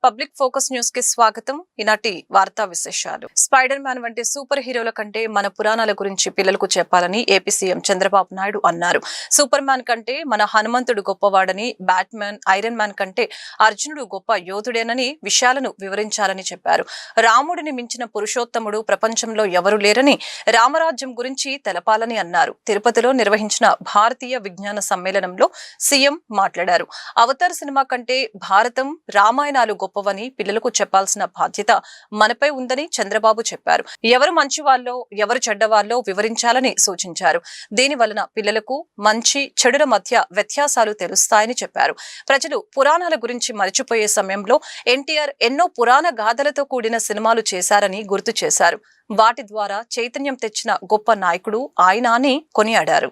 Public focus news కి స్వాగతం. ఈనాటి వార్తా విశేషాలు. స్పైడర్ మ్యాన్ వంటి సూపర్ హీరోల కంటే మన పురాణాల గురించి పిల్లలకు చెప్పాలని ఏపీ సీఎం చంద్రబాబు నాయుడు అన్నారు. సూపర్ మ్యాన్ కంటే మన హనుమంతుడు గొప్పవాడని, బ్యాట్మ్యాన్, ఐరన్ మ్యాన్ కంటే అర్జునుడు గొప్ప యోధుడేనని విషయాలను వివరించాలని చెప్పారు. రాముడిని మించిన పురుషోత్తముడు ప్రపంచంలో ఎవరు లేరని, రామరాజ్యం గురించి తెలపాలని అన్నారు. తిరుపతిలో నిర్వహించిన భారతీయ విజ్ఞాన సమ్మేళనంలో సీఎం మాట్లాడారు. అవతార్ సినిమా కంటే భారతం, రామాయణాలు గొప్పవని పిల్లలకు చెప్పాల్సిన బాధ్యత మనపై ఉందని చంద్రబాబు చెప్పారు. ఎవరు మంచివాళ్ళో ఎవరు చెడ్డవాళ్ళో వివరించాలని సూచించారు. దీని వలన పిల్లలకు మంచి చెడుల మధ్య వ్యత్యాసాలు తెలుస్తాయని చెప్పారు. ప్రజలు పురాణాల గురించి మరిచిపోయే సమయంలో ఎన్టీఆర్ ఎన్నో పురాణ గాథలతో కూడిన సినిమాలు చేశారని గుర్తు చేశారు. వాటి ద్వారా చైతన్యం తెచ్చిన గొప్ప నాయకుడు ఆయన అని కొనియాడారు.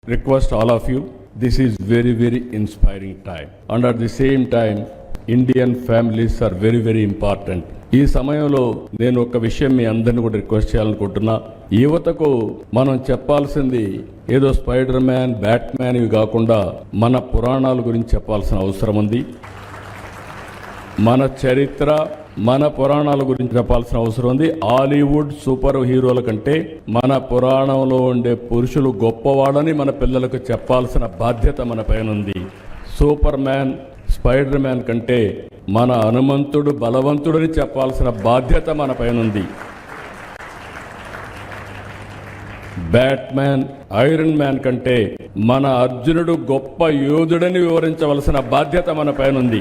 Request all of you, this is very inspiring time, and at the same time Indian families are very important. ఈ సమయంలో నేను ఒక విషయం మీ అందరిని కూడా రిక్వెస్ట్ చేయాలనుకుంటున్నా. యువతకు మనం చెప్పాల్సింది ఏదో స్పైడర్ మ్యాన్, బ్యాట్మ్యాన్ ఇవి కాకుండా మన పురాణాల గురించి చెప్పాల్సిన అవసరం ఉంది. మన చరిత్ర, మన పురాణాల గురించి చెప్పాల్సిన అవసరం ఉంది. హాలీవుడ్ సూపర్ హీరోల కంటే మన పురాణంలో ఉండే పురుషులు గొప్పవాడని మన పిల్లలకు చెప్పాల్సిన బాధ్యత మన పైన ఉంది. సూపర్ మ్యాన్, స్పైడర్ మ్యాన్ కంటే మన హనుమంతుడు బలవంతుడని చెప్పాల్సిన బాధ్యత మన పైన ఉంది. బ్యాట్మ్యాన్, ఐరన్ మ్యాన్ కంటే మన అర్జునుడు గొప్ప యోధుడని వివరించవలసిన బాధ్యత మన పైన ఉంది.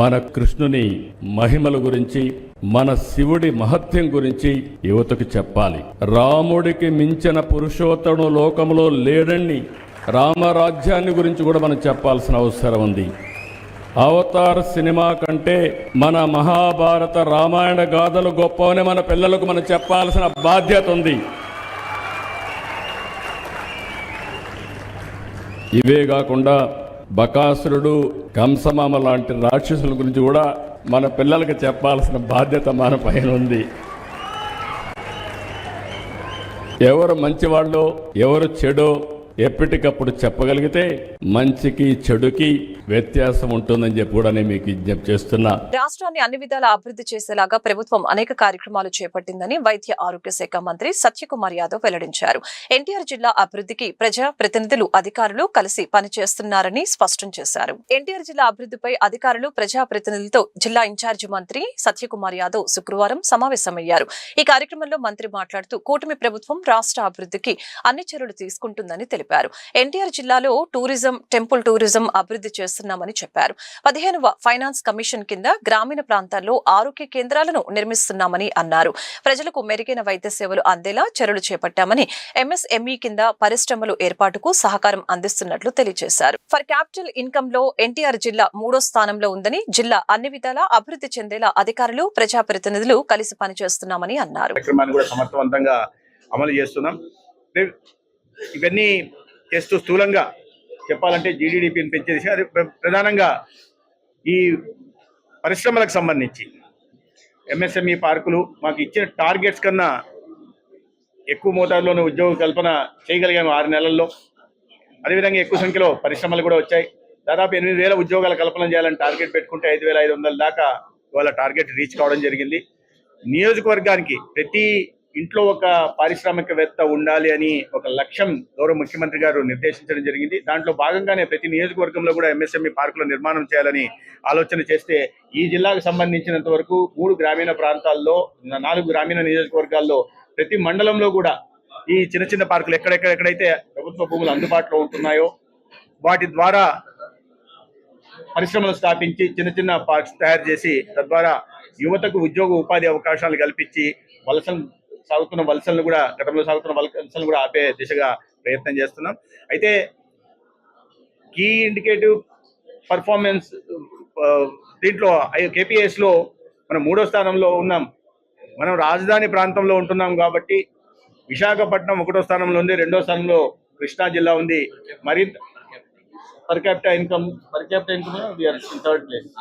మన కృష్ణుని మహిమల గురించి, మన శివుడి మహత్యం గురించి యువతకు చెప్పాలి. రాముడికి మించిన పురుషోత్తముడు లోకంలో లేడని రామరాజ్యాన్ని గురించి కూడా మనం చెప్పాల్సిన అవసరం ఉంది. అవతార్ సినిమా కంటే మన మహాభారత, రామాయణ గాథలు గొప్పవని మన పిల్లలకు మనం చెప్పాల్సిన బాధ్యత ఉంది. ఇవే కాకుండా బకాసురుడు, కంసమామ లాంటి రాక్షసుల గురించి కూడా మన పిల్లలకు చెప్పాల్సిన బాధ్యత మన పైన ఉంది. ఎవరు మంచివాళ్ళో ఎవరు చెడో ఎప్పటికప్పుడు చెప్పగలిగితే మంచికి చెడుకి వ్యత్యాసం ఉంటుందని చెప్పి కూడా నేను మీకు విజ్ఞప్తి చేస్తున్నా. రాష్ట్రాన్ని అన్ని విధాల అభివృద్ధి చేసేలాగా ప్రభుత్వం అనేక కార్యక్రమాలు చేపట్టిందని వైద్య ఆరోగ్య శాఖ మంత్రి సత్యకుమార్ యాదవ్ వెల్లడించారు. ఎన్టీఆర్ జిల్లా అభివృద్ధికి ప్రజా ప్రతినిధులు, అధికారులు కలిసి పనిచేస్తున్నారని స్పష్టం చేశారు. ఎన్టీఆర్ జిల్లా అభివృద్ధిపై అధికారులు, ప్రజా ప్రతినిధులతో జిల్లా ఇన్ఛార్జి మంత్రి సత్యకుమార్ యాదవ్ శుక్రవారం సమావేశమయ్యారు. ఈ కార్యక్రమంలో మంత్రి మాట్లాడుతూ కూటమి ప్రభుత్వం రాష్ట్ర అభివృద్ధికి అన్ని చర్యలు తీసుకుంటుందని తెలిపారు. ఎన్టీఆర్ జిల్లాలో టూరిజం, టెంపుల్ టూరిజం అభివృద్ధి చేస్తున్నామని చెప్పారు. 15వ ఫైనాన్స్ కమిషన్ కింద గ్రామీణ ప్రాంతాల్లో ఆరోగ్య కేంద్రాలను నిర్మిస్తున్నామని అన్నారు. ప్రజలకు మెరుగైన వైద్య సేవలు అందేలా చర్యలు చేపట్టామని, ఎంఎస్ఎంఈ కింద పరిశ్రమలు ఏర్పాటుకు సహకారం అందిస్తున్నట్లు తెలియజేశారు. ఫర్ క్యాపిటల్ ఇన్కమ్ లో ఎన్టీఆర్ జిల్లా 3వ స్థానంలో ఉందని, జిల్లా అన్ని విధాలా అభివృద్ధి చెందేలా అధికారులు, ప్రజాప్రతినిధులు కలిసి పనిచేస్తున్నామని అన్నారు. ఇవన్నీ చేస్తూ స్థూలంగా చెప్పాలంటే జీడీపీని పెంచేసి, అది ప్రధానంగా ఈ పరిశ్రమలకు సంబంధించి ఎంఎస్ఎంఈ పార్కులు మాకు ఇచ్చిన టార్గెట్స్ కన్నా ఎక్కువ మోతాదులోనే ఉద్యోగ కల్పన చేయగలిగాము 6 నెలల్లో. అదేవిధంగా ఎక్కువ సంఖ్యలో పరిశ్రమలు కూడా వచ్చాయి. దాదాపు 8,000 ఉద్యోగాల కల్పన చేయాలని టార్గెట్ పెట్టుకుంటే 5,500 దాకా వాళ్ళ టార్గెట్ రీచ్ కావడం జరిగింది. నియోజకవర్గానికి ప్రతి ఇంట్లో ఒక పారిశ్రామికవేత్త ఉండాలి అని ఒక లక్ష్యం గౌరవ ముఖ్యమంత్రి గారు నిర్దేశించడం జరిగింది. దాంట్లో భాగంగానే ప్రతి నియోజకవర్గంలో కూడా ఎంఎస్ఎంఈ పార్కుల నిర్మాణం చేయాలని ఆలోచన చేస్తే, ఈ జిల్లాకు సంబంధించినంత వరకు 3 గ్రామీణ ప్రాంతాల్లో, 4 గ్రామీణ నియోజకవర్గాల్లో, ప్రతి మండలంలో కూడా ఈ చిన్న పార్కులు ఎక్కడైతే ప్రభుత్వ భూములు అందుబాటులో ఉంటున్నాయో వాటి ద్వారా పరిశ్రమలు స్థాపించి చిన్న పార్క్స్ తయారు చేసి, తద్వారా యువతకు ఉద్యోగ ఉపాధి అవకాశాలు కల్పించి గతంలో సాగుతున్న వలసలను కూడా ఆపే దిశగా ప్రయత్నం చేస్తున్నాం. అయితే కీ ఇండికేటివ్ పర్ఫార్మెన్స్ దీంట్లో KPIs లో మనం 3వ స్థానంలో ఉన్నాం. మనం రాజధాని ప్రాంతంలో ఉంటున్నాం కాబట్టి విశాఖపట్నం 1వ స్థానంలో ఉంది, 2వ స్థానంలో కృష్ణా జిల్లా ఉంది. మరి per capital income we are in 3rd place.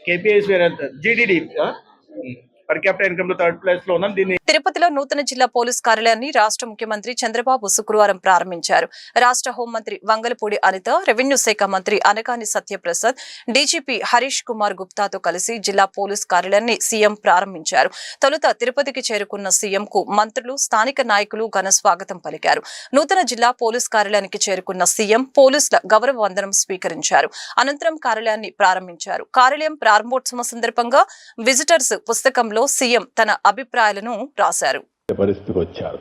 KPIs were GDP per capital income లో 3rd ప్లేస్ లో ఉన్నాం. దీన్ని తిరుపతిలో నూతన జిల్లా పోలీస్ కార్యాలయాన్ని రాష్ట్ర ముఖ్యమంత్రి చంద్రబాబు శుక్రవారం ప్రారంభించారు. రాష్ట్ర హోంమంత్రి వంగలపూడి అనిత, రెవెన్యూ శాఖ మంత్రి అనగాని సత్యప్రసాద్, డీజీపీ హరీష్ కుమార్ గుప్తాతో కలిసి జిల్లా పోలీస్ కార్యాలయాన్ని సీఎం ప్రారంభించారు. తొలుత తిరుపతికి చేరుకున్న సీఎంకు మంత్రులు, స్థానిక నాయకులు ఘన స్వాగతం పలికారు. నూతన జిల్లా పోలీస్ కార్యాలయానికి చేరుకున్న సీఎం పోలీసుల గౌరవ వందనం స్వీకరించారు. అనంతరం కార్యాలయాన్ని ప్రారంభించారు. కార్యాలయం ప్రారంభోత్సవం సందర్భంగా విజిటర్స్ పుస్తకంలో సీఎం తన అభిప్రాయాలను రాశారు. పరిస్థితికి వచ్చారు,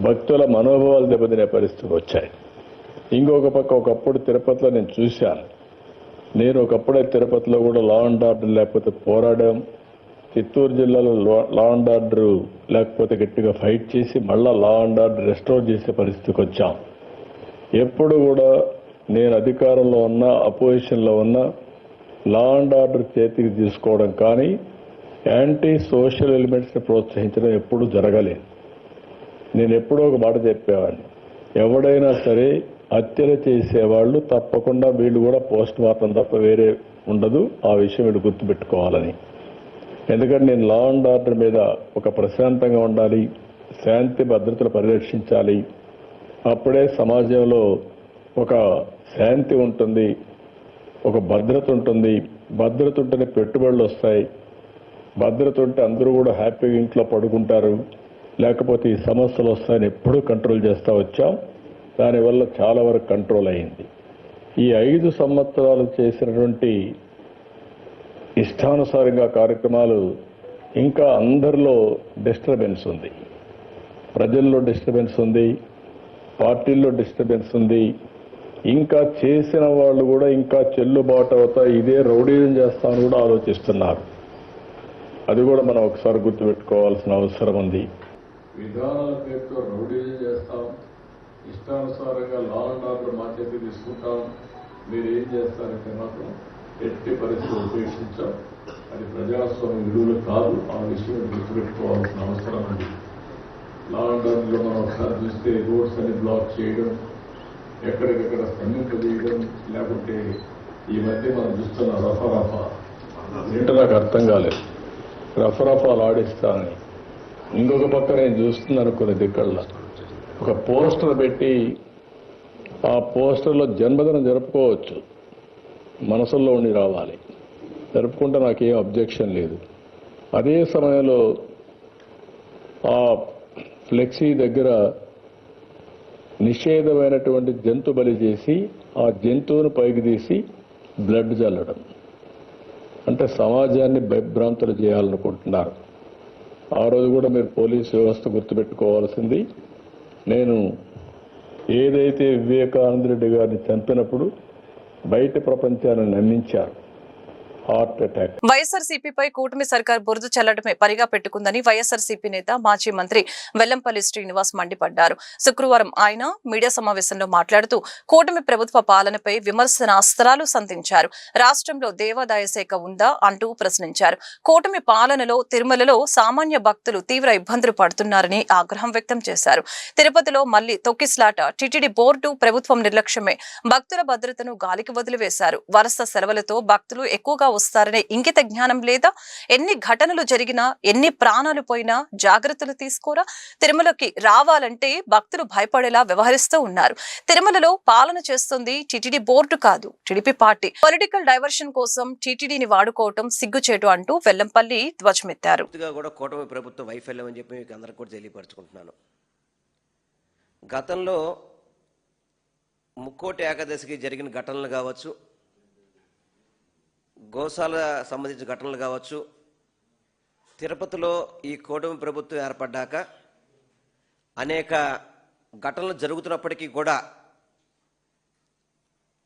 భక్తుల మనోభావాలు దెబ్బతినే పరిస్థితికి వచ్చాయి. ఇంకొక పక్క ఒకప్పుడు తిరుపతిలో నేను చూశాను. నేను ఒకప్పుడే తిరుపతిలో కూడా లా అండ్ ఆర్డర్ లేకపోతే పోరాడాం. చిత్తూరు జిల్లాలో లా అండ్ ఆర్డర్ లేకపోతే గట్టిగా ఫైట్ చేసి మళ్ళా లా అండ్ ఆర్డర్ రెస్టోర్ చేసే పరిస్థితికి వచ్చాం. ఎప్పుడు కూడా నేను అధికారంలో ఉన్నా, అపోజిషన్లో ఉన్నా లా అండ్ ఆర్డర్ చేతికి తీసుకోవడం కానీ యాంటీ సోషల్ ఎలిమెంట్స్ని ప్రోత్సహించడం ఎప్పుడూ జరగలేదు. నేను ఎప్పుడో ఒక మాట చెప్పేవాడిని, ఎవడైనా సరే హత్యలు చేసేవాళ్ళు తప్పకుండా వీళ్ళు కూడా పోస్ట్ మార్టం తప్ప వేరే ఉండదు. ఆ విషయం వీళ్ళు గుర్తుపెట్టుకోవాలని. ఎందుకంటే నేను లా అండ్ ఆర్డర్ మీద ఒక ప్రశాంతంగా ఉండాలి, శాంతి భద్రతలు పరిరక్షించాలి. అప్పుడే సమాజంలో ఒక శాంతి ఉంటుంది, ఒక భద్రత ఉంటుంది. భద్రత ఉంటేనే పెట్టుబడులు వస్తాయి. భద్రత ఉంటే అందరూ కూడా హ్యాపీగా ఇంట్లో పడుకుంటారు. లేకపోతే ఈ సమస్యలు వస్తాయని ఎప్పుడూ కంట్రోల్ చేస్తూ వచ్చాం. దానివల్ల చాలా వరకు కంట్రోల్ అయింది. ఈ 5 సంవత్సరాలు చేసినటువంటి ఇష్టానుసారంగా కార్యక్రమాలు ఇంకా అందరిలో డిస్టర్బెన్స్ ఉంది. ప్రజల్లో డిస్టర్బెన్స్ ఉంది, పార్టీల్లో డిస్టర్బెన్స్ ఉంది. ఇంకా చేసిన వాళ్ళు కూడా ఇంకా చెల్లుబాటు అవుతా ఇదే రౌడీజం చేస్తామని కూడా ఆలోచిస్తున్నారు. అది కూడా మనం ఒకసారి గుర్తుపెట్టుకోవాల్సిన అవసరం ఉంది. విధానాల పేరుతో రౌడీజం చేస్తాం, ఇష్టానుసారంగా లా అండ్ ఆర్డర్ మా చేతి తీసుకుంటాం, మీరు ఏం చేస్తారంటే మాత్రం ఎట్టి పరిస్థితులు ఉపేక్షించాం. అది ప్రజాస్వామ్య విలువలు కాదు. ఆ విషయం గుర్తుపెట్టుకోవాల్సిన అవసరం ఉంది. లా అండ్ ఆర్డర్లో మనం ఒకసారి చూస్తే రోడ్స్ అని బ్లాక్ చేయడం, ఎక్కడికెక్కడ స్తంభింపజేయడం, లేకుంటే ఈ మధ్య మనం చూస్తున్న రఫా ఏంటో నాకు అర్థం కాలేదు. రఫాలు ఆడిస్తానని ఇంకొక పక్క నేను చూస్తున్నాను కొన్ని దిక్కల్లో ఒక పోస్టర్ పెట్టి ఆ పోస్టర్లో జన్మదినం జరుపుకోవచ్చు, మనసుల్లో ఉండి రావాలి, జరుపుకుంటే నాకేం అబ్జెక్షన్ లేదు. అదే సమయంలో ఆ ఫ్లెక్సీ దగ్గర నిషేధమైనటువంటి జంతు బలి చేసి ఆ జంతువును పైకి తీసి బ్లడ్ చల్లడం అంటే సమాజాన్ని భయభ్రాంతులు చేయాలనుకుంటున్నారు. ఆ రోజు కూడా మీరు పోలీసు వ్యవస్థ గుర్తుపెట్టుకోవాల్సింది, నేను ఏదైతే వివేకానంద రెడ్డి గారిని చంపినప్పుడు బయట ప్రపంచాన్ని నమ్మించారు. Heart attack. వైఎస్ఆర్సీపీపై కూటమి సర్కార్ బురద చల్లడమే పనిగా పెట్టుకుందని వైఎస్ఆర్సీపీ నేత మాజీ మంత్రి వెల్లంపల్లి శ్రీనివాస్ మండిపడ్డారు. శుక్రవారం ఆయన మీడియా సమావేశంలో మాట్లాడుతూ కూటమి ప్రభుత్వ పాలనపై విమర్శనాస్త్రాలు సంధించారు. రాష్ట్రంలో దేవాదాయ శాఖ ఉందా అంటూ ప్రశ్నించారు. కూటమి పాలనలో తిరుమలలో సామాన్య భక్తులు తీవ్ర ఇబ్బందులు పడుతున్నారని ఆగ్రహం వ్యక్తం చేశారు. తిరుపతిలో మళ్లీ తొక్కిస్లాట, టీటీడీ బోర్డు ప్రభుత్వం నిర్లక్ష్యమే భక్తుల భద్రతను గాలికి వదిలివేశారు. వరుస సెలవులతో భక్తులు ఎక్కువగా వస్తారనే ఇంగిత జ్ఞానం లేదా? ఎన్ని ఘటనలు జరిగినా, ఎన్ని ప్రాణాలు పోయినా జాగ్రత్తలు తీసుకోరా? తిరుమలకి రావాలంటే భక్తులు భయపడేలా వ్యవహరిస్తూ ఉన్నారు. తిరుమలలో పాలన చేస్తుంది టీటీడీ బోర్డు కాదు, టీడీపీ పార్టీ. పొలిటికల్ డైవర్షన్ కోసం టీటీడీని వాడుకోవటం సిగ్గుచేటు అంటూ వెల్లంపల్లి ధ్వజమెత్తారు. కూటమి ప్రభుత్వ వైఫల్యం అని చెప్పి మీకు అందరికీ కూడా తెలియపరచుకుంటున్నాను. గతంలో ముక్కోటి ఏకాదశికి జరిగిన ఘటనలు కావచ్చు, గోశాల సంబంధించిన ఘటనలు కావచ్చు, తిరుపతిలో ఈ కూటమి ప్రభుత్వం ఏర్పడ్డాక అనేక ఘటనలు జరుగుతున్నప్పటికీ కూడా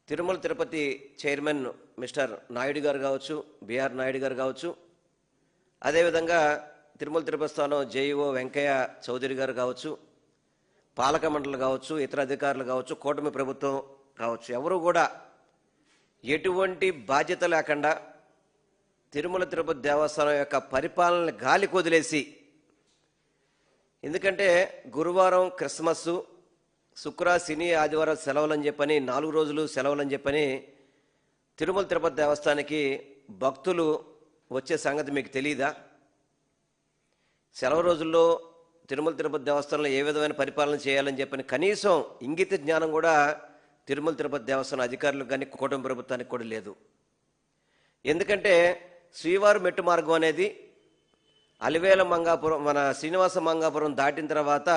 తిరుమల తిరుపతి చైర్మన్ మిస్టర్ నాయుడు గారు కావచ్చు, బిఆర్ నాయుడు గారు కావచ్చు, అదేవిధంగా తిరుమల తిరుపతి స్థానం జేఈఓ వెంకయ్య చౌదరి గారు కావచ్చు, పాలక మండలి కావచ్చు, ఇతర అధికారులు కావచ్చు, కూటమి ప్రభుత్వం కావచ్చు, ఎవరు కూడా ఎటువంటి బాధ్యత లేకుండా తిరుమల తిరుపతి దేవస్థానం యొక్క పరిపాలనని గాలికి వదిలేసి, ఎందుకంటే గురువారం క్రిస్మస్, శుక్ర శని ఆదివారం సెలవులని చెప్పని 4 రోజులు సెలవులని చెప్పని తిరుమల తిరుపతి దేవస్థానానికి భక్తులు వచ్చే సంగతి మీకు తెలియదా? సెలవు రోజుల్లో తిరుమల తిరుపతి దేవస్థానంలో ఏ విధమైన పరిపాలన చేయాలని చెప్పని కనీసం ఇంగిత జ్ఞానం కూడా తిరుమల తిరుపతి దేవస్థానం అధికారులకు కానీ కూటమి ప్రభుత్వానికి కూడా లేదు. ఎందుకంటే శ్రీవారి మెట్టు మార్గం అనేది అలివేల మంగాపురం, మన శ్రీనివాస మంగాపురం దాటిన తర్వాత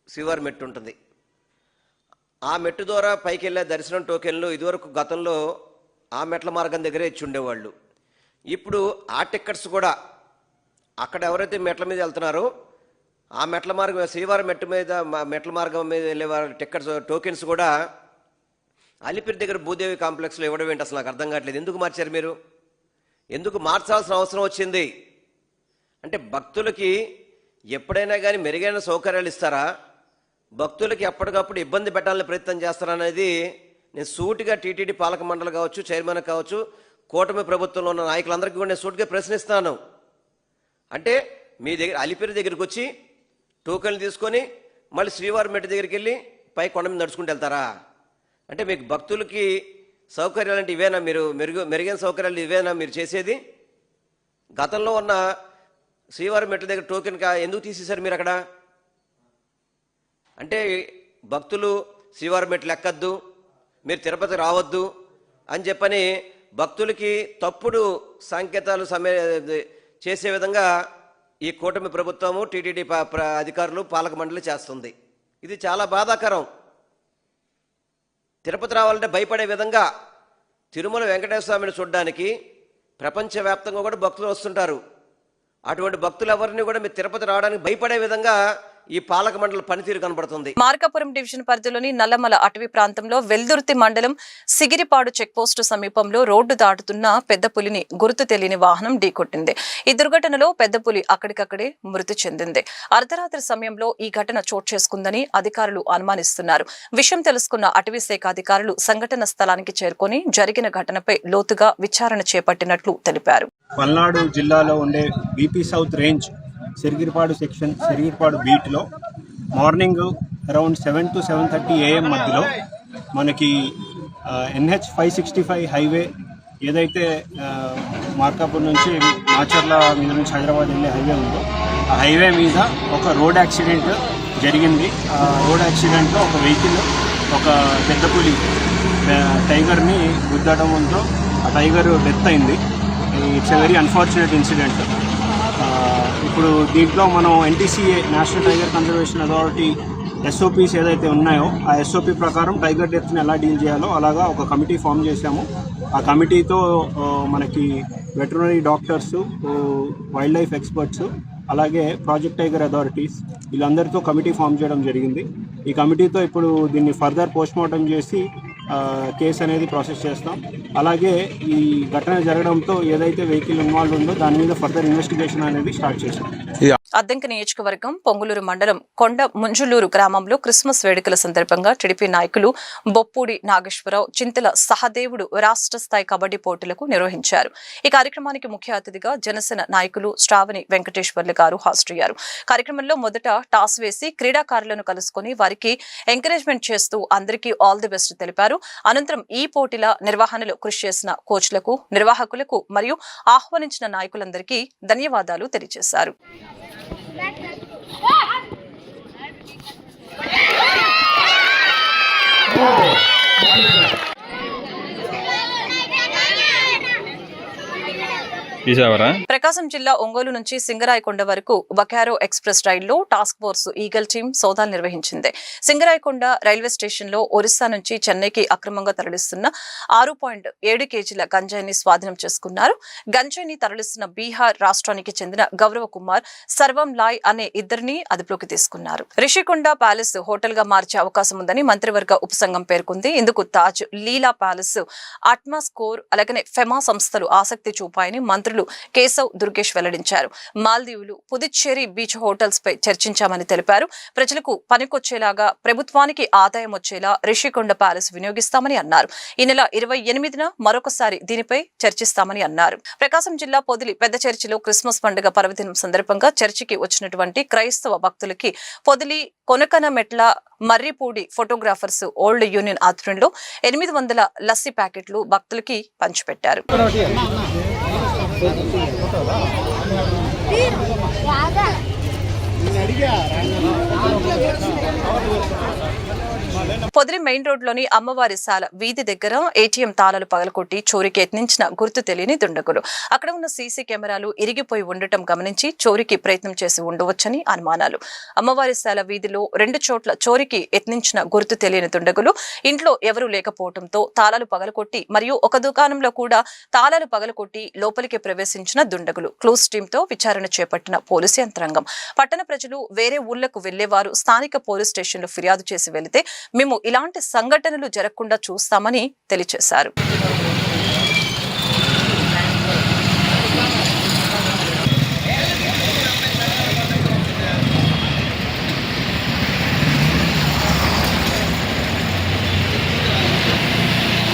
శ్రీవారి మెట్టు ఉంటుంది. ఆ మెట్టు ద్వారా పైకి వెళ్ళే దర్శనం టోకెన్లు ఇదివరకు గతంలో ఆ మెట్ల మార్గం దగ్గరే ఇచ్చి ఉండేవాళ్ళు. ఇప్పుడు ఆ టికెట్స్ కూడా అక్కడ ఎవరైతే మెట్ల మీద వెళ్తున్నారో ఆ మెట్ల మార్గం, శ్రీవారి మెట్ల మార్గం మీద వెళ్ళే వారి టికెట్స్ టోకెన్స్ కూడా అలిపిరి దగ్గర భూదేవి కాంప్లెక్స్లో ఇవ్వడం ఏంటి అసలు నాకు అర్థం కావట్లేదు. ఎందుకు మార్చారు మీరు? ఎందుకు మార్చాల్సిన అవసరం వచ్చింది? అంటే భక్తులకి ఎప్పుడైనా కానీ మెరుగైన సౌకర్యాలు ఇస్తారా, భక్తులకి ఎప్పటికప్పుడు ఇబ్బంది పెట్టాలని ప్రయత్నం చేస్తారా అనేది నేను సూటిగా టీటీడీ పాలక మండలి కావచ్చు, చైర్మన్ కావచ్చు, కూటమి ప్రభుత్వంలో ఉన్న నాయకులందరికీ కూడా నేను సూటిగా ప్రశ్నిస్తాను. అంటే మీ దగ్గర అలిపిరి దగ్గరికి వచ్చి టోకెన్లు తీసుకొని మళ్ళీ శ్రీవారి మెట్టు దగ్గరికి వెళ్ళి పై కొండ మీద నడుచుకుంటూ వెళ్తారా? అంటే మీకు భక్తులకి సౌకర్యాలు అంటే ఇవేనా? మీరు మెరుగైన సౌకర్యాలు ఇవేనా మీరు చేసేది? గతంలో ఉన్న శ్రీవారి మెట్ల దగ్గర టోకెన్ ఎందుకు తీసేశారు మీరు అక్కడ? అంటే భక్తులు శ్రీవారి మెట్లు ఎక్కద్దు, మీరు తిరుపతి రావద్దు అని చెప్పని భక్తులకి తప్పుడు సంకేతాలు చేసే విధంగా ఈ కూటమి ప్రభుత్వము, టీటీడీ అధికారులు, పాలక మండలి చేస్తుంది. ఇది చాలా బాధాకరం. తిరుపతి రావాలంటే భయపడే విధంగా తిరుమల వెంకటేశ్వర స్వామిని చూడడానికి ప్రపంచవ్యాప్తంగా కూడా భక్తులు వస్తుంటారు. అటువంటి భక్తులు ఎవరిని కూడా మీరు తిరుపతి రావడానికి భయపడే విధంగా ఈ పాలక మండలి పనితీరు కనబడుతుంది. మార్కాపురం డివిజన్ పరిధిలోని నల్లమల అటవీ ప్రాంతంలో వెల్దుర్తి మండలం సిగిరిపాడు చెక్పోస్టు సమీపంలో రోడ్డు దాటుతున్న పెద్ద పులిని గుర్తు తెలియని వాహనం ఢీకొట్టింది. ఈ దుర్ఘటనలో పెద్ద పులి అక్కడికక్కడే మృతి చెందింది. అర్ధరాత్రి సమయంలో ఈ ఘటన చోటు చేసుకుందని అధికారులు అనుమానిస్తున్నారు. విషయం తెలుసుకున్న అటవీ శాఖ అధికారులు సంఘటన స్థలానికి చేరుకొని జరిగిన ఘటనపై లోతుగా విచారణ చేపట్టినట్లు తెలిపారు. పల్నాడు జిల్లాలో ఉండే BP south range Sirigiripadu section Sirigiripadu బీట్లో మార్నింగ్ అరౌండ్ 7 to 7:30 AM మధ్యలో మనకి NH 565 హైవే ఏదైతే మార్కాపూర్ నుంచి మాచర్ల మీద నుంచి హైదరాబాద్ వెళ్ళే హైవే ఉందో ఆ హైవే మీద ఒక రోడ్ యాక్సిడెంట్ జరిగింది. ఆ రోడ్ యాక్సిడెంట్లో ఒక వెహికల్ ఒక పెద్ద పులి టైగర్ని గుద్దడంతో ఆ టైగర్ డెత్ అయింది. It's a very unfortunate incident. ఇప్పుడు దీంట్లో మనం NTCA national tiger conservation authority SOPs ఏదైతే ఉన్నాయో ఆ SOP ప్రకారం టైగర్ డెత్ని ఎలా డీల్ చేయాలో అలాగా ఒక కమిటీ ఫామ్ చేశాము. ఆ కమిటీతో మనకి veterinary doctors, wild life experts, అలాగే ప్రాజెక్ట్ టైగర్ అథారిటీస్ వీళ్ళందరితో కమిటీ ఫామ్ చేయడం జరిగింది. ఈ కమిటీతో ఇప్పుడు దీన్ని ఫర్దర్ పోస్ట్మార్టం చేసి కేసు అనేది ప్రాసెస్ చేస్తాం. అలాగే ఈ ఘటన జరగడంతో ఏదైతే వెహికల్ ఇన్వాల్వ్ ఉందో దాని మీద ఫర్దర్ ఇన్వెస్టిగేషన్ అనేది స్టార్ట్ చేశాం. అద్దంకి నియోజకవర్గం పొంగులూరు మండలం కొండ ముంజులూరు గ్రామంలో క్రిస్మస్ వేడుకల సందర్భంగా టీడీపీ నాయకులు బొప్పూడి నాగేశ్వరరావు, చింతల సహదేవుడు రాష్ట్ర స్థాయి కబడ్డీ పోటీలకు నిర్వహించారు. ఈ కార్యక్రమానికి ముఖ్య అతిథిగా జనసేన నాయకులు శ్రావణి వెంకటేశ్వర్లు గారు హాజరయ్యారు. కార్యక్రమంలో మొదట టాస్ వేసి క్రీడాకారులను కలుసుకుని వారికి ఎంకరేజ్మెంట్ చేస్తూ అందరికీ ఆల్ ది బెస్ట్ తెలిపారు. అనంతరం ఈ పోటీల నిర్వహణలో కృషి చేసిన కోచ్లకు, నిర్వాహకులకు మరియు ఆహ్వానించిన నాయకులందరికీ ధన్యవాదాలు తెలియజేశారు. ప్రకాశం జిల్లా ఒంగోలు నుంచి సింగరాయకొండ వరకు బకారో ఎక్స్ప్రెస్ రైల్లో టాస్క్ ఫోర్స్ ఈగల్ టీం సోదాలు నిర్వహించింది. సింగరాయకొండ రైల్వే స్టేషన్ లో ఒరిస్సా నుంచి చెన్నైకి అక్రమంగా తరలిస్తున్న 6.7 కేజీల గంజాయిని స్వాధీనం చేసుకున్నారు. గంజాయిని తరలిస్తున్న బీహార్ రాష్ట్రానికి చెందిన గౌరవ కుమార్, సర్వం లాయ్ అనే ఇద్దరిని అదుపులోకి తీసుకున్నారు. రిషికొండ ప్యాలెస్ హోటల్ గా మార్చే అవకాశం ఉందని మంత్రివర్గ ఉపసంఘం పేర్కొంది. ఇందుకు తాజ్, లీలా ప్యాలెస్, అట్మాస్కోర్ అలాగే ఫెమా సంస్థలు ఆసక్తి చూపాయని మంత్రులు కేశవ్, దుర్గేష్ వెల్లడించారు. మాల్దీవులు, పుదుచ్చేరి బీచ్ హోటల్స్ పై చర్చించామని తెలిపారు. ప్రజలకు పనికొచ్చేలాగా, ప్రభుత్వానికి ఆదాయం వచ్చేలా రిషికొండ ప్యాలెస్ వినియోగిస్తామని అన్నారు. ఈ నెల 28న మరొకసారి దీనిపై చర్చిస్తామని అన్నారు. ప్రకాశం జిల్లా పొదిలి పెద్ద చర్చిలో క్రిస్మస్ పండుగ పర్వదినం సందర్భంగా చర్చికి వచ్చినటువంటి క్రైస్తవ భక్తులకి Podili Konakanametla Marripudi photographers old union ఆధ్వర్యంలో 800 లస్సీ ప్యాకెట్లు భక్తులకి పంచిపెట్టారు. పొదిలి మెయిన్ రోడ్లోని అమ్మవారి శాల వీధి దగ్గర ఏటీఎం తాళాలు పగలకొట్టి చోరీకి యత్నించిన గుర్తు తెలియని దుండగులు. అక్కడ ఉన్న సీసీ కెమెరాలు ఇరిగిపోయి ఉండటం గమనించి చోరీకి ప్రయత్నం చేసి ఉండవచ్చని అనుమానాలు. అమ్మవారి శాల వీధిలో 2 చోట్ల చోరీకి యత్నించిన గుర్తు తెలియని దుండగులు ఇంట్లో ఎవరూ లేకపోవడంతో తాళాలు పగలకొట్టి మరియు ఒక దుకాణంలో కూడా తాళాలు పగలకొట్టి లోపలికి ప్రవేశించిన దుండగులు. క్లూస్ టీంతో విచారణ చేపట్టిన పోలీసు యంత్రాంగం. పట్టణ ప్రజలు వేరే ఊళ్లకు వెళ్లేవారు స్థానిక పోలీస్ స్టేషన్లో ఫిర్యాదు చేసి వెళితే మేము ఇలాంటి సంఘటనలు జరగకుండా చూస్తామని తెలియజేశారు.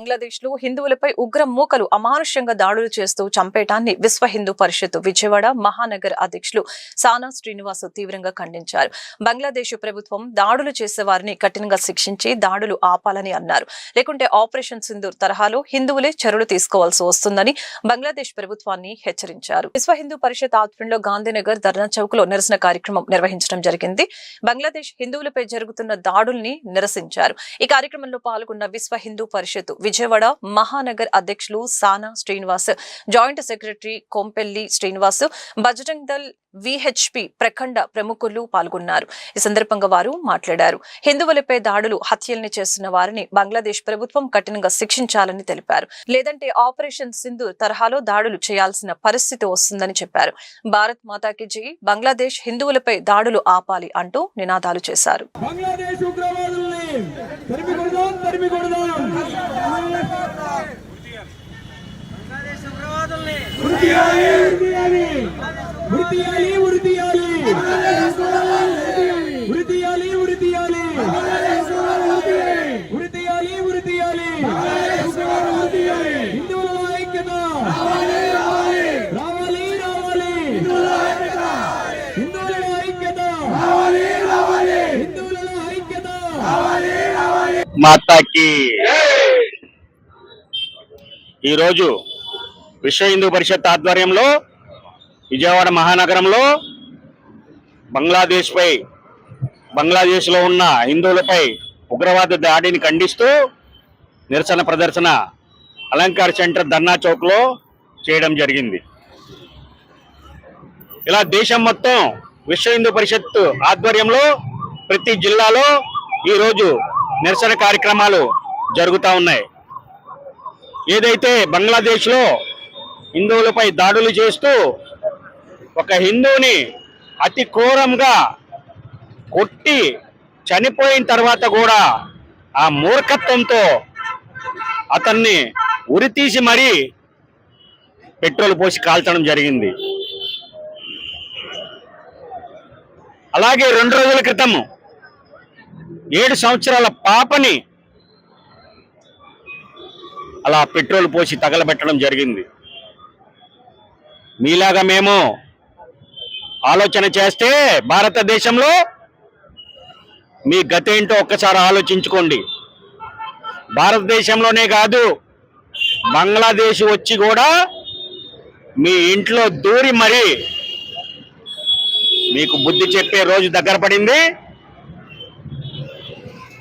బంగ్లాదేశ్లో హిందువులపై ఉగ్ర మూకలు అమానుష్యంగా దాడులు చేస్తూ చంపేయటాన్ని విశ్వ హిందూ పరిషత్ విజయవాడ మహానగర్ అధ్యక్షులు సానా శ్రీనివాసు తీవ్రంగా ఖండించారు. బంగ్లాదేశ్ ప్రభుత్వం దాడులు చేసే వారిని కఠినంగా శిక్షించి దాడులు ఆపాలని అన్నారు. లేకుంటే ఆపరేషన్ సింధూర్ తరహాలో హిందువులే చర్యలు తీసుకోవాల్సి వస్తుందని బంగ్లాదేశ్ ప్రభుత్వాన్ని హెచ్చరించారు. విశ్వ హిందూ పరిషత్ ఆధ్వర్యంలో గాంధీనగర్ ధర్నా చౌక్ లో నిరసన కార్యక్రమం నిర్వహించడం జరిగింది. బంగ్లాదేశ్ హిందువులపై జరుగుతున్న దాడుల్ని నిరసించారు. ఈ కార్యక్రమంలో పాల్గొన్న విశ్వ హిందూ పరిషత్ విజయవాడ మహానగర్ అధ్యక్షులు Sana Srinivas, joint secretary Kompelli Srinivas, Bajrang Dal VHP ప్రఖండ ప్రముఖులు పాల్గొన్నారు. ఈ సందర్భంగా వారు మాట్లాడారు. హిందువులపై దాడులు, హత్యల్ని చేసిన వారిని బంగ్లాదేశ్ ప్రభుత్వం కఠినంగా శిక్షించాలని తెలిపారు. లేదంటే ఆపరేషన్ సింధు తరహాలో దాడులు చేయాల్సిన పరిస్థితి వస్తుందని చెప్పారు. భారత్ మాతాకి జై, బంగ్లాదేశ్ హిందువులపై దాడులు ఆపాలి అంటూ నినాదాలు చేశారు. మాతాకి ఈరోజు విశ్వ హిందూ పరిషత్ ఆధ్వర్యంలో విజయవాడ మహానగరంలో బంగ్లాదేశ్లో ఉన్న హిందువులపై ఉగ్రవాద దాడిని ఖండిస్తూ నిరసన ప్రదర్శన అలంకార్ సెంటర్ ధర్నా చౌక్లో చేయడం జరిగింది. ఇలా దేశం మొత్తం విశ్వ హిందూ పరిషత్ ఆధ్వర్యంలో ప్రతి జిల్లాలో ఈరోజు నిరసన కార్యక్రమాలు జరుగుతూ ఉన్నాయి. ఏదైతే బంగ్లాదేశ్లో హిందువులపై దాడులు చేస్తూ ఒక హిందువుని అతి క్రూరంగా కొట్టి చనిపోయిన తర్వాత కూడా ఆ మూర్ఖత్వంతో అతన్ని ఉరితీసి మరీ పెట్రోల్ పోసి కాల్చడం జరిగింది. అలాగే 2 రోజుల క్రితం 7 సంవత్సరాల పాపని అలా పెట్రోల్ పోసి తగలబెట్టడం జరిగింది. మీలాగా మేము ఆలోచన చేస్తే భారతదేశంలో మీ గతేంటో ఒక్కసారి ఆలోచించుకోండి. భారతదేశంలోనే కాదు, బంగ్లాదేశ్ వచ్చి కూడా మీ ఇంట్లో దూరి మరి మీకు బుద్ధి చెప్పే రోజు దగ్గర పడింది.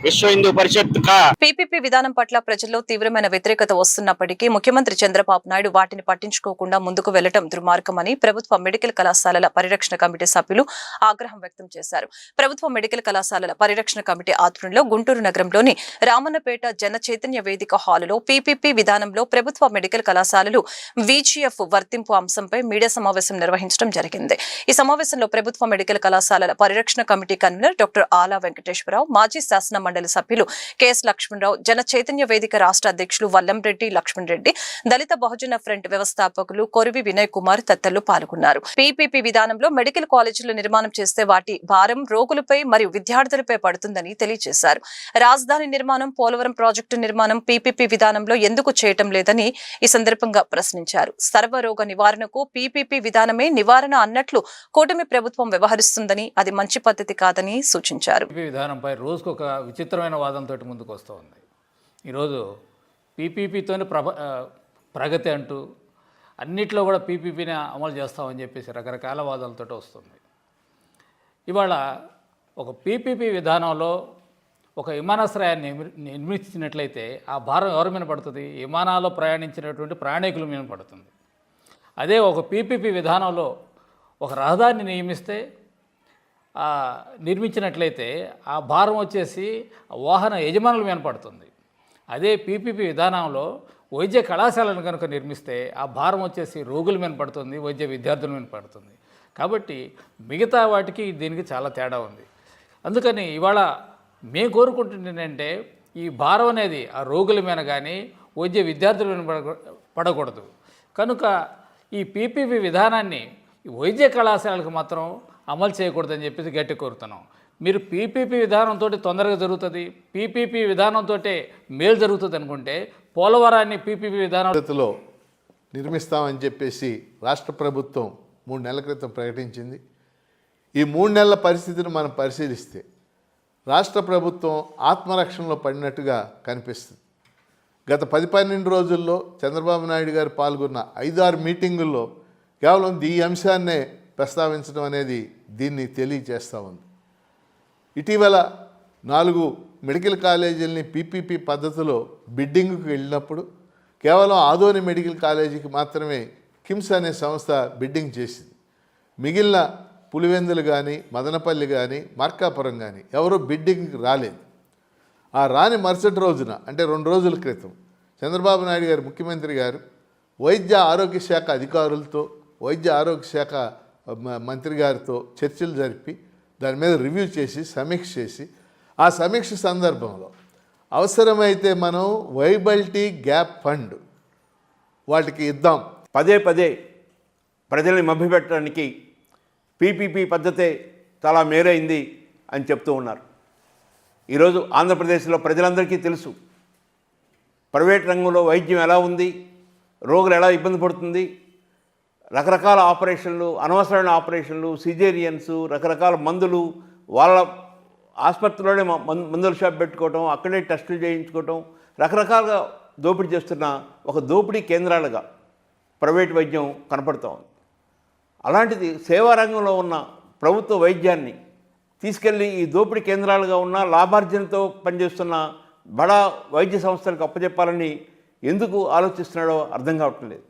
విశ్వ హిందూ పరిషత్ పీపీపీ విధానం పట్ల ప్రజల్లో తీవ్రమైన వ్యతిరేకత వస్తున్నప్పటికీ ముఖ్యమంత్రి చంద్రబాబు నాయుడు వాటిని పట్టించుకోకుండా ముందుకు వెళ్లడం దుర్మార్గమని ప్రభుత్వ మెడికల్ కళాశాలల పరిరక్షణ కమిటీ సభ్యులు ఆగ్రహం వ్యక్తం చేశారు. ప్రభుత్వ మెడికల్ కళాశాలల పరిరక్షణ కమిటీ ఆధ్వర్యంలో గుంటూరు నగరంలోని రామన్నపేట జన చైతన్య వేదిక హాలులో పీపీపీ విధానంలో ప్రభుత్వ మెడికల్ కళాశాలలు VGF వర్తింపు అంశంపై మీడియా సమావేశం నిర్వహించడం జరిగింది. ఈ సమావేశంలో ప్రభుత్వ మెడికల్ కళాశాలల పరిరక్షణ కమిటీ కన్వీనర్ డాక్టర్ ఆలా వెంకటేశ్వరరావు, మాజీ శాసన మండలి సభ్యులు కెఎస్ లక్ష్మణరావు, జన చైతన్య వేదిక రాష్ట్ర అధ్యక్షులు వల్లంరెడ్డి లక్ష్మణ్ రెడ్డి, దళిత బహుజన ఫ్రంట్ వ్యవస్థాపకులు కొరివి వినయ్ కుమార్ తదితరులు పాల్గొన్నారు. పీపీపీ విధానంలో మెడికల్ కాలేజీలు నిర్మాణం చేస్తే వాటి భారం రోగులపై మరియు విద్యార్థులపై పడుతుందని తెలియజేశారు. రాజధాని నిర్మాణం, పోలవరం ప్రాజెక్టు నిర్మాణం పీపీపీ విధానంలో ఎందుకు చేయటం లేదని ఈ సందర్భంగా ప్రశ్నించారు. సర్వరోగ నివారణకు పీపీపీ విధానమే నివారణ అన్నట్లు కూటమి ప్రభుత్వం వ్యవహరిస్తుందని, అది మంచి పద్ధతి కాదని సూచించారు. విధానంపై రోజుకు ఒక విచిత్రమైన వాదంతో ముందుకు వస్తూ ఉంది. ఈరోజు పీపీపీతోనే ప్రగతి అంటూ అన్నిట్లో కూడా పీపీపీని అమలు చేస్తామని చెప్పేసి రకరకాల వాదాలతో వస్తుంది. ఇవాళ ఒక పీపీపీ విధానంలో ఒక విమానాశ్రయాన్ని నిర్మించినట్లయితే ఆ భారం ఎవరి మీద పడుతుంది? విమానాల్లో ప్రయాణించినటువంటి ప్రయాణికుల మీద పడుతుంది. అదే ఒక పీపీపీ విధానంలో ఒక రహదారిని నిర్మించినట్లయితే ఆ భారం వచ్చేసి వాహన యజమానుల మీద పడుతుంది. అదే పీపీపీ విధానంలో వైద్య కళాశాలను కనుక నిర్మిస్తే ఆ భారం వచ్చేసి రోగుల మీద పడుతుంది, వైద్య విద్యార్థుల మీద పడుతుంది. కాబట్టి మిగతా వాటికి దీనికి చాలా తేడా ఉంది. అందుకని ఇవాళ మేము కోరుకుంటుంది ఏంటంటే ఈ భారం అనేది ఆ రోగుల మీద కానీ వైద్య విద్యార్థుల మీద పడకూడదు. కనుక ఈ పీపీపీ విధానాన్ని వైద్య కళాశాలకు మాత్రం అమలు చేయకూడదని చెప్పేసి గట్టి కోరుతున్నాం. మీరు పీపీపీ విధానంతో తొందరగా జరుగుతుంది, పీపీపీ విధానంతో మేలు జరుగుతుంది అనుకుంటే పోలవరాన్ని పీపీపీ విధానంలో నిర్మిస్తామని చెప్పేసి రాష్ట్ర ప్రభుత్వం 3 నెలల క్రితం ప్రకటించింది. ఈ 3 నెలల పరిస్థితిని మనం పరిశీలిస్తే రాష్ట్ర ప్రభుత్వం ఆత్మరక్షణలో పడినట్టుగా కనిపిస్తుంది. గత 10-12 రోజుల్లో చంద్రబాబు నాయుడు గారు పాల్గొన్న 5-6 మీటింగుల్లో కేవలం ఈ అంశాన్నే ప్రస్తావించడం అనేది దీన్ని తెలియజేస్తూ ఉంది. ఇటీవల 4 మెడికల్ కాలేజీలని పీపీపీ పద్ధతిలో బిడ్డింగ్కి వెళ్ళినప్పుడు కేవలం ఆదోని మెడికల్ కాలేజీకి మాత్రమే కిమ్స్ అనే సంస్థ బిడ్డింగ్ చేసింది. మిగిలిన పులివెందులు కానీ, మదనపల్లి కానీ, మార్కాపురం కానీ ఎవరూ బిడ్డింగ్కి రాలేదు. ఆ రాని మరుసటి రోజున అంటే 2 రోజుల క్రితం చంద్రబాబు నాయుడు గారు ముఖ్యమంత్రి గారు వైద్య ఆరోగ్య శాఖ అధికారులతో, వైద్య ఆరోగ్య శాఖ మంత్రి గారితో చర్చలు జరిపి దాని మీద రివ్యూ చేసి సమీక్ష చేసి ఆ సమీక్ష సందర్భంలో అవసరమైతే మనం వైబిలిటీ గ్యాప్ ఫండ్ వాటికి ఇద్దాం. పదే ప్రజల్ని మభ్యపెట్టడానికి పీపీపీ పద్ధతే చాలా మేరైంది అని చెప్తూ ఉన్నారు. ఈరోజు ఆంధ్రప్రదేశ్లో ప్రజలందరికీ తెలుసు ప్రైవేట్ రంగంలో వైద్యం ఎలా ఉంది, రోగులు ఎలా ఇబ్బంది పడుతుంది. రకరకాల ఆపరేషన్లు, అనవసరమైన ఆపరేషన్లు, సిజేరియన్స్, రకరకాల మందులు, వాళ్ళ ఆసుపత్రిలోనే మందుల షాప్ పెట్టుకోవటం, అక్కడే టెస్టులు చేయించుకోవటం, రకరకాలుగా దోపిడీ చేస్తున్న ఒక దోపిడీ కేంద్రాలుగా ప్రైవేట్ వైద్యం కనపడుతూ ఉంది. అలాంటిది సేవారంగంలో ఉన్న ప్రభుత్వ వైద్యాన్ని తీసుకెళ్ళి ఈ దోపిడీ కేంద్రాలుగా ఉన్న లాభార్జనతో పనిచేస్తున్న బడా వైద్య సంస్థలకు అప్పచెప్పాలని ఎందుకు ఆలోచిస్తున్నాడో అర్థం కావటం లేదు.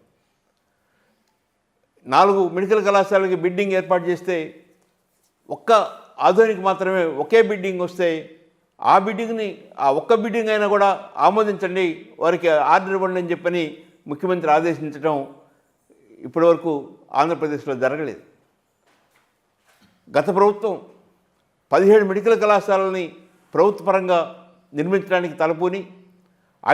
4 మెడికల్ కళాశాలకి బిడ్డింగ్ ఏర్పాటు చేస్తే ఒక్క ఆధునిక మాత్రమే ఒకే బిడ్డింగ్ వస్తే ఆ బిడ్డింగ్ని ఆ ఒక్క బిడ్డింగ్ అయినా కూడా ఆమోదించండి, వారికి ఆర్డర్ ఇవ్వండి అని చెప్పని ముఖ్యమంత్రి ఆదేశించడం ఇప్పటివరకు ఆంధ్రప్రదేశ్లో జరగలేదు. గత ప్రభుత్వం 17 మెడికల్ కళాశాలని ప్రభుత్వపరంగా నిర్మించడానికి తలపూని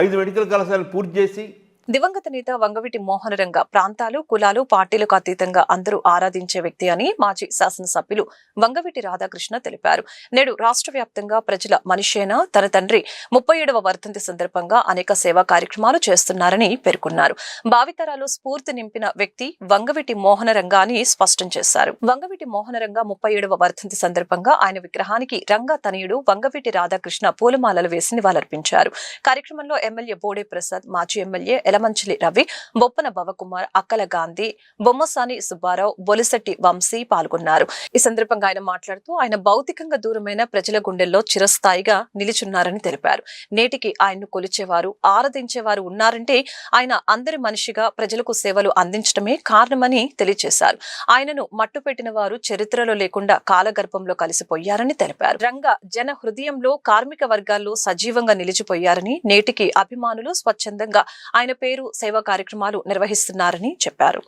5 మెడికల్ కళాశాలలు పూర్తి చేసి దివంగత నేత వంగవీటి మోహన రంగ ప్రాంతాలు, కులాలు, పార్టీలకు అతీతంగా అందరూ ఆరాధించే వ్యక్తి అని మాజీ శాసనసభ్యులు వంగవీటి రాధాకృష్ణ తెలిపారు. నేడు రాష్ట్ర వ్యాప్తంగా ప్రజల మనిషైన తన తండ్రి 37వ వర్ధంతి సందర్భంగా అనేక సేవా కార్యక్రమాలు చేస్తున్నారని పేర్కొన్నారు. భావితరాలు స్ఫూర్తి నింపిన వ్యక్తి వంగవీటి మోహన రంగ అని స్పష్టం చేశారు. వంగవీటి మోహన రంగ 37వ వర్ధంతి సందర్భంగా ఆయన విగ్రహానికి రంగా తనయుడు వంగవీటి రాధాకృష్ణ పూలమాలలు వేసి నివాళులర్పించారు. కార్యక్రమంలో ఎమ్మెల్యే బోడే ప్రసాద్, మాజీ ఎమ్మెల్యే ఎలమంచిలి రవి, బొప్పన భవకుమార్, అక్కల గాంధీ, బొమ్మసాని సుబ్బారావు, బొలిశెట్టి వంశీ పాల్గొన్నారు. ఈ సందర్భంగా ఆయన మాట్లాడుతూ ఆయన భౌతికంగా దూరమైన ప్రజల గుండెల్లో చిరస్థాయిగా నిలిచున్నారని తెలిపారు. నేటికి ఆయన్ను కొలిచేవారు, ఆరాధించేవారు ఉన్నారంటే ఆయన అందరి మనిషిగా ప్రజలకు సేవలు అందించడమే కారణమని తెలియజేశారు. ఆయనను మట్టుపెట్టిన వారు చరిత్రలో లేకుండా కాలగర్భంలో కలిసిపోయారని తెలిపారు. రంగ జన హృదయంలో, కార్మిక వర్గాల్లో సజీవంగా నిలిచిపోయారని, నేటికి అభిమానులు స్వచ్ఛందంగా ఆయన పేరు సేవా కార్యక్రమాలు నిర్వహిస్తున్నారని చెప్పారు.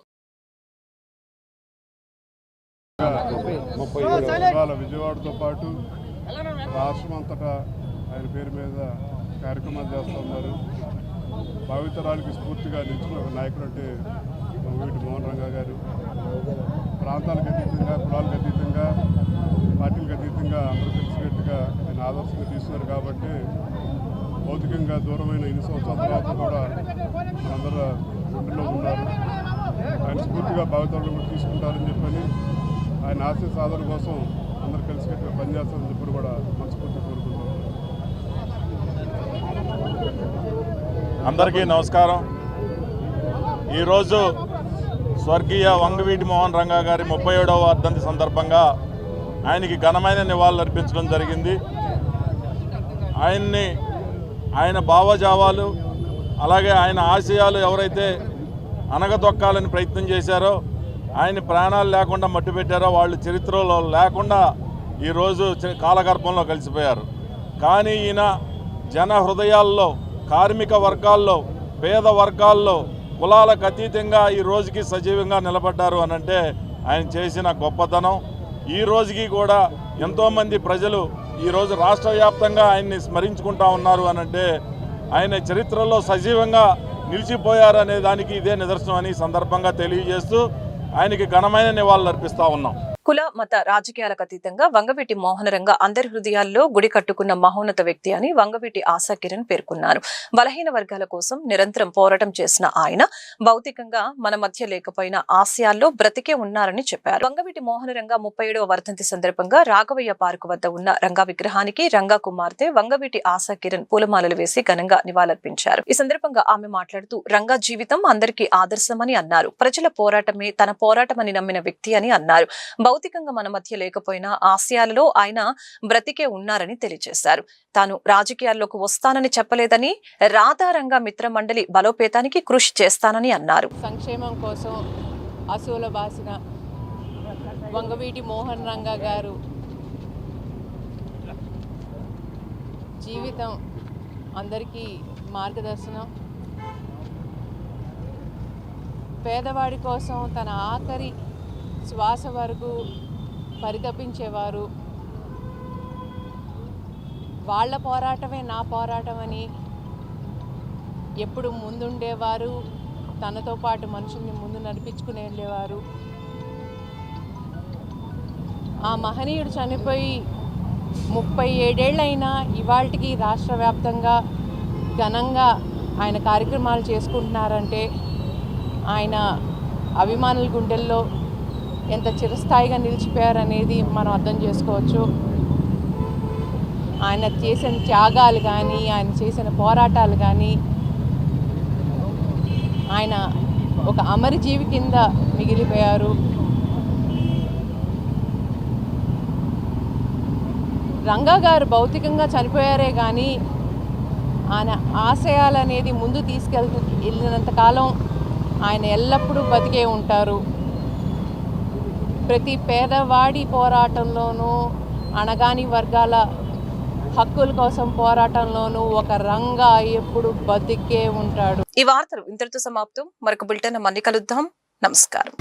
37 విజయవాడతో పాటు రాష్ట్రం అంతటా ఆయన పేరు మీద కార్యక్రమాలు చేస్తున్నారు. భావితరాలకి స్ఫూర్తిగా నిలిచిన ఒక నాయకుడు అంటే వంగవీటి మోహన్ రంగా గారు. ప్రాంతాలకు అతీతంగా, కులాలకు అతీతంగా, పార్టీలకు అతీతంగా అందరూ తెలిసినట్టుగా ఆయన ఆదర్శంగా తీసుకున్నారు. కాబట్టి భౌతికంగా దూరమైన ఇన్ని సంవత్సరాల తర్వాత కూడా మనందరూ గుండెల్లో ఉన్నారు. ఆయన స్ఫూర్తిగా భావితరాలు కూడా తీసుకుంటారని చెప్పని, ఆయన ఆశయ సాధన కోసం అందరూ కలిసికట్టుగా పనిచేస్తారని చెప్పి కూడా మనస్ఫూర్తి కోరుకుంటున్నాం. అందరికీ నమస్కారం. ఈరోజు స్వర్గీయ వంగవీటి మోహన్ రంగా గారి 37వ వర్ధంతి సందర్భంగా ఆయనకి ఘనమైన నివాళులు అర్పించడం జరిగింది. ఆయన భావజావాలు అలాగే ఆయన ఆశయాలు ఎవరైతే అనగదొక్కాలని ప్రయత్నం చేశారో, ఆయన ప్రాణాలు లేకుండా మట్టుపెట్టారో వాళ్ళు చరిత్రలో లేకుండా ఈరోజు కాలగర్భంలో కలిసిపోయారు. కానీ ఈయన జన హృదయాల్లో, కార్మిక వర్గాల్లో, పేద వర్గాల్లో, కులాలకు అతీతంగా ఈ రోజుకి సజీవంగా నిలబడ్డారు అనంటే ఆయన చేసిన గొప్పతనం. ఈ రోజుకి కూడా ఎంతోమంది ప్రజలు ఈరోజు రాష్ట్ర వ్యాప్తంగా ఆయన్ని స్మరించుకుంటా ఉన్నారు అనంటే ఆయన చరిత్రలో సజీవంగా నిలిచిపోయారనే దానికి ఇదే నిదర్శనం అని సందర్భంగా తెలియజేస్తూ ఆయనకి ఘనమైన నివాళులు అర్పిస్తూ ఉన్నాం. కుల మత రాజకీయాలకు అతీతంగా వంగవీటి మోహనరంగ అందరి హృదయాల్లో గుడి కట్టుకున్న మహోన్నత వ్యక్తి అని వంగవీటి ఆశా కిరణ్ పేర్కొన్నారు. బలహీన వర్గాల కోసం నిరంతరం పోరాటం చేసిన ఆయన భౌతికంగా మన మధ్య లేకపోయినా ఆశయాల్లో బ్రతికే ఉన్నారని చెప్పారు. వంగవీటి మోహనరంగ 37వ వర్ధంతి సందర్భంగా రాఘవయ్య పార్కు వద్ద ఉన్న రంగా విగ్రహానికి రంగా కుమార్తె వంగవీటి ఆశా కిరణ్ పూలమాలలు వేసి ఘనంగా నివాళులర్పించారు. ఈ సందర్భంగా ఆమె మాట్లాడుతూ రంగా జీవితం అందరికీ ఆదర్శమని అన్నారు. ప్రజల పోరాటమే తన పోరాటమని నమ్మిన వ్యక్తి అని అన్నారు. భౌతికంగా మన మధ్య లేకపోయినా ఆశయాలలో ఆయన బ్రతికే ఉన్నారని తెలియజేశారు. తాను రాజకీయాల్లోకి వస్తానని చెప్పలేదని, రాధారంగ మిత్ర మండలి బలోపేతానికి కృషి చేస్తానని అన్నారు. సంక్షేమం కోసం అసూల బాసిన వంగవీటి మోహన్ రంగ గారు జీవితం అందరికీ మార్గదర్శనం. పేదవాడి కోసం తన ఆఖరి శ్వాస వరకు పరితపించేవారు. వాళ్ళ పోరాటమే నా పోరాటం అని ఎప్పుడు ముందుండేవారు. తనతో పాటు మనుషుల్ని ముందు నడిపించుకుని వెళ్ళేవారు. ఆ మహనీయుడు చనిపోయి 37 ఏళ్ళైనా ఇవాళకి రాష్ట్ర వ్యాప్తంగా ఘనంగా ఆయన కార్యక్రమాలు చేసుకుంటున్నారంటే ఆయన అభిమానుల గుండెల్లో ఎంత చిరస్థాయిగా నిలిచిపోయారనేది మనం అర్థం చేసుకోవచ్చు. ఆయన చేసిన త్యాగాలు కానీ, ఆయన చేసిన పోరాటాలు కానీ, ఆయన ఒక అమరజీవి కింద మిగిలిపోయారు. రంగా గారు భౌతికంగా చనిపోయారే కానీ ఆయన ఆశయాలు అనేది ముందు వెళ్ళినంతకాలం ఆయన ఎల్లప్పుడూ బతికే ఉంటారు. ప్రతి పేదవాడి పోరాటంలోనూ, అణగాని వర్గాల హక్కుల కోసం పోరాటంలోనూ ఒక రంగా ఎప్పుడు బతికే ఉంటాడు. ఈ వార్తలు ఇంతటితో సమాప్తం. మరొక బులెటిన్ మళ్ళీ కలుద్దాం. నమస్కారం.